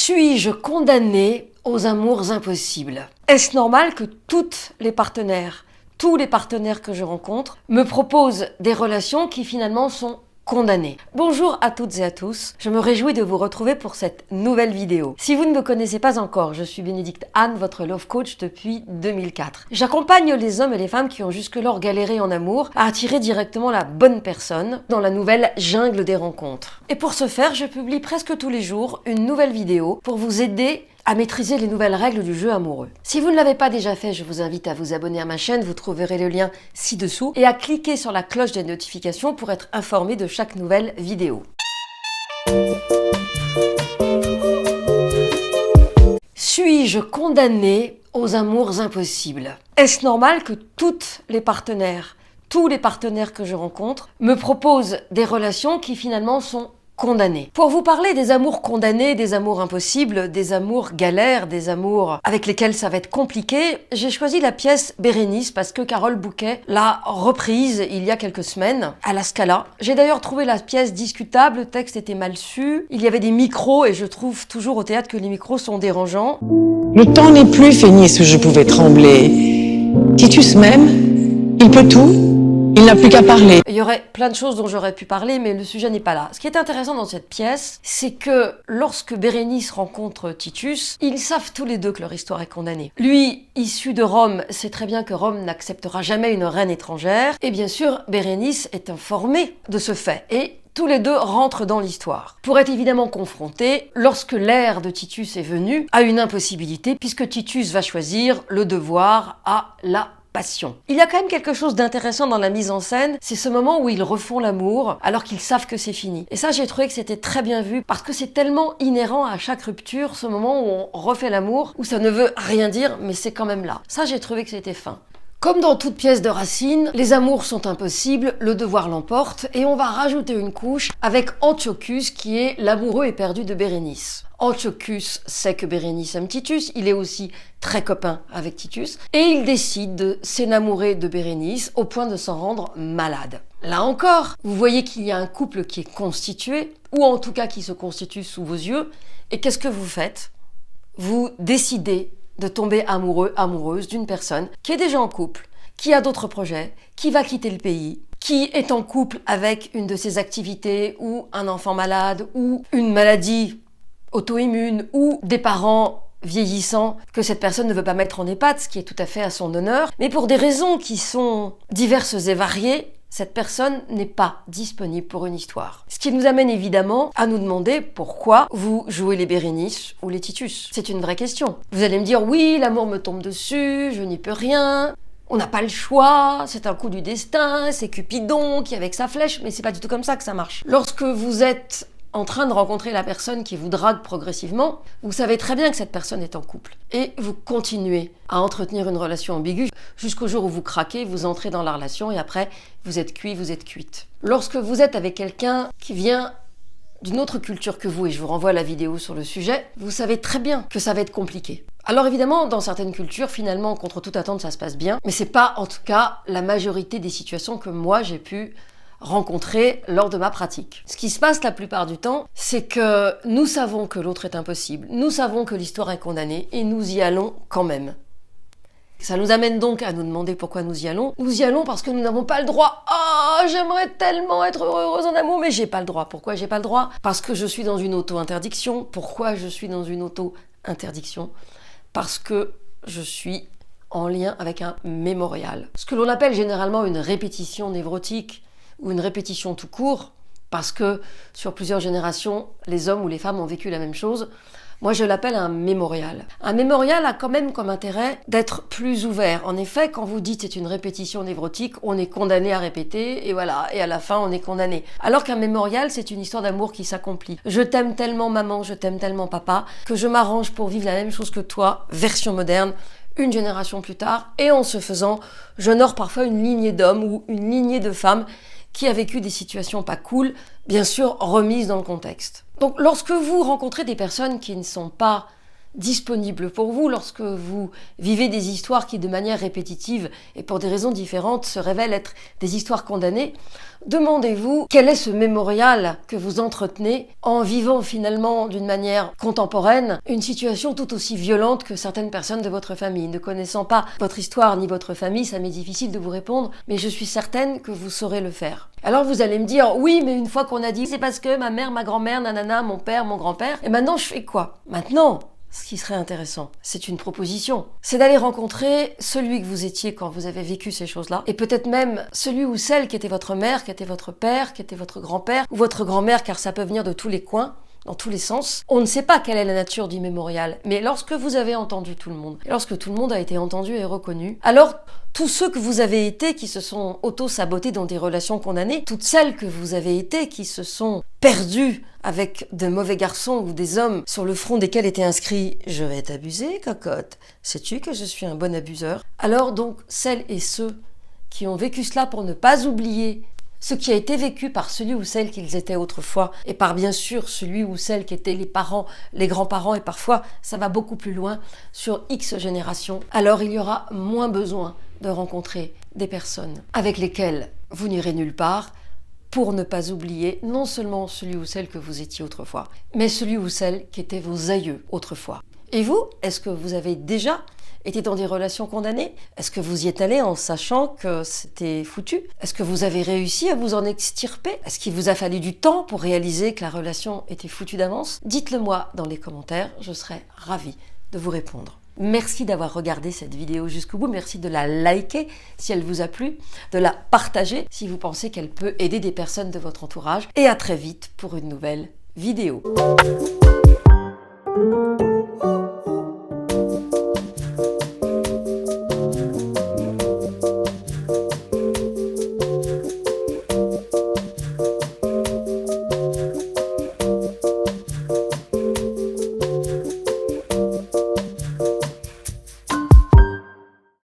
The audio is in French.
Suis-je condamnée aux amours impossibles? Est-ce normal que tous les partenaires que je rencontre me proposent des relations qui finalement sont condamnées? Bonjour à toutes et à tous, je me réjouis de vous retrouver pour cette nouvelle vidéo. Si vous ne me connaissez pas encore, je suis Bénédicte Anne, votre love coach depuis 2004. J'accompagne les hommes et les femmes qui ont jusque-là galéré en amour à attirer directement la bonne personne dans la nouvelle jungle des rencontres. Et pour ce faire, je publie presque tous les jours une nouvelle vidéo pour vous aider à maîtriser les nouvelles règles du jeu amoureux. Si vous ne l'avez pas déjà fait, je vous invite à vous abonner à ma chaîne, vous trouverez le lien ci-dessous, et à cliquer sur la cloche des notifications pour être informé de chaque nouvelle vidéo. Suis-je condamnée aux amours impossibles? Est-ce normal que tous les partenaires que je rencontre me proposent des relations qui finalement sont condamnés? Pour vous parler des amours condamnés, des amours impossibles, des amours galères, des amours avec lesquels ça va être compliqué, j'ai choisi la pièce Bérénice parce que Carole Bouquet l'a reprise il y a quelques semaines à la Scala. J'ai d'ailleurs trouvé la pièce discutable, le texte était mal su, il y avait des micros et je trouve toujours au théâtre que les micros sont dérangeants. Le temps n'est plus, Phénice, où je pouvais trembler. Titus m'aime, il peut tout. Il n'a plus qu'à parler. Il y aurait plein de choses dont j'aurais pu parler, mais le sujet n'est pas là. Ce qui est intéressant dans cette pièce, c'est que lorsque Bérénice rencontre Titus, ils savent tous les deux que leur histoire est condamnée. Lui, issu de Rome, sait très bien que Rome n'acceptera jamais une reine étrangère. Et bien sûr, Bérénice est informée de ce fait. Et tous les deux rentrent dans l'histoire. Pour être évidemment confrontés, lorsque l'ère de Titus est venue, à une impossibilité, puisque Titus va choisir le devoir à la passion. Il y a quand même quelque chose d'intéressant dans la mise en scène, c'est ce moment où ils refont l'amour alors qu'ils savent que c'est fini. Et ça, j'ai trouvé que c'était très bien vu parce que c'est tellement inhérent à chaque rupture, ce moment où on refait l'amour, où ça ne veut rien dire, mais c'est quand même là. Ça, j'ai trouvé que c'était fin. Comme dans toute pièce de Racine, les amours sont impossibles, le devoir l'emporte, et on va rajouter une couche avec Antiochus qui est l'amoureux éperdu de Bérénice. Antiochus sait que Bérénice aime Titus, il est aussi très copain avec Titus, et il décide de s'enamourer de Bérénice au point de s'en rendre malade. Là encore, vous voyez qu'il y a un couple qui est constitué, ou en tout cas qui se constitue sous vos yeux, et qu'est-ce que vous faites? Vous décidez de tomber amoureux, amoureuse d'une personne qui est déjà en couple, qui a d'autres projets, qui va quitter le pays, qui est en couple avec une de ses activités, ou un enfant malade, ou une maladie auto-immune, ou des parents vieillissants que cette personne ne veut pas mettre en EHPAD, ce qui est tout à fait à son honneur. Mais pour des raisons qui sont diverses et variées, cette personne n'est pas disponible pour une histoire. Ce qui nous amène évidemment à nous demander pourquoi vous jouez les Bérénice ou les Titus. C'est une vraie question. Vous allez me dire, oui, l'amour me tombe dessus, je n'y peux rien, on n'a pas le choix, c'est un coup du destin, c'est Cupidon qui avec sa flèche, mais c'est pas du tout comme ça que ça marche. Lorsque vous êtes en train de rencontrer la personne qui vous drague progressivement, vous savez très bien que cette personne est en couple. Et vous continuez à entretenir une relation ambiguë jusqu'au jour où vous craquez, vous entrez dans la relation et après, vous êtes cuit, vous êtes cuite. Lorsque vous êtes avec quelqu'un qui vient d'une autre culture que vous, et je vous renvoie à la vidéo sur le sujet, vous savez très bien que ça va être compliqué. Alors évidemment, dans certaines cultures, finalement, contre toute attente, ça se passe bien, mais c'est pas, en tout cas, la majorité des situations que moi, j'ai pu rencontrer lors de ma pratique. Ce qui se passe la plupart du temps, c'est que nous savons que l'autre est impossible, nous savons que l'histoire est condamnée et nous y allons quand même. Ça nous amène donc à nous demander pourquoi nous y allons. Nous y allons parce que nous n'avons pas le droit. Oh, j'aimerais tellement être heureuse en amour, mais j'ai pas le droit. Pourquoi j'ai pas le droit? Parce que je suis dans une auto-interdiction. Pourquoi je suis dans une auto-interdiction? Parce que je suis en lien avec un mémorial. Ce que l'on appelle généralement une répétition névrotique, ou une répétition tout court, parce que sur plusieurs générations, les hommes ou les femmes ont vécu la même chose. Moi, je l'appelle un mémorial. Un mémorial a quand même comme intérêt d'être plus ouvert. En effet, quand vous dites c'est une répétition névrotique, on est condamné à répéter, et voilà, et à la fin, on est condamné. Alors qu'un mémorial, c'est une histoire d'amour qui s'accomplit. Je t'aime tellement maman, je t'aime tellement papa, que je m'arrange pour vivre la même chose que toi, version moderne, une génération plus tard, et en ce faisant, j'honore parfois une lignée d'hommes ou une lignée de femmes qui a vécu des situations pas cool, bien sûr remises dans le contexte. Donc lorsque vous rencontrez des personnes qui ne sont pas disponible pour vous lorsque vous vivez des histoires qui, de manière répétitive et pour des raisons différentes, se révèlent être des histoires condamnées, demandez-vous quel est ce mémorial que vous entretenez en vivant finalement d'une manière contemporaine une situation tout aussi violente que certaines personnes de votre famille. Ne connaissant pas votre histoire ni votre famille, ça m'est difficile de vous répondre, mais je suis certaine que vous saurez le faire. Alors vous allez me dire, oui, mais une fois qu'on a dit, c'est parce que ma mère, ma grand-mère, nanana, mon père, mon grand-père, et maintenant je fais quoi? Maintenant, ce qui serait intéressant, c'est une proposition. C'est d'aller rencontrer celui que vous étiez quand vous avez vécu ces choses-là, et peut-être même celui ou celle qui était votre mère, qui était votre père, qui était votre grand-père, ou votre grand-mère, car ça peut venir de tous les coins, dans tous les sens. On ne sait pas quelle est la nature du mémorial, mais lorsque vous avez entendu tout le monde, et lorsque tout le monde a été entendu et reconnu, alors tous ceux que vous avez été qui se sont auto-sabotés dans des relations condamnées, toutes celles que vous avez été qui se sont perdues avec de mauvais garçons ou des hommes sur le front desquels était inscrit « Je vais t'abuser, cocotte. Sais-tu que je suis un bon abuseur ?» Alors donc, celles et ceux qui ont vécu cela pour ne pas oublier ce qui a été vécu par celui ou celle qu'ils étaient autrefois, et par bien sûr celui ou celle qui étaient les parents, les grands-parents, et parfois ça va beaucoup plus loin sur X générations, alors il y aura moins besoin de rencontrer des personnes avec lesquelles vous n'irez nulle part, pour ne pas oublier non seulement celui ou celle que vous étiez autrefois, mais celui ou celle qui étaient vos aïeux autrefois. Et vous, est-ce que vous avez déjà été dans des relations condamnées? Est-ce que vous y êtes allé en sachant que c'était foutu? Est-ce que vous avez réussi à vous en extirper? Est-ce qu'il vous a fallu du temps pour réaliser que la relation était foutue d'avance? Dites-le moi dans les commentaires, je serai ravie de vous répondre. Merci d'avoir regardé cette vidéo jusqu'au bout, merci de la liker si elle vous a plu, de la partager si vous pensez qu'elle peut aider des personnes de votre entourage, et à très vite pour une nouvelle vidéo.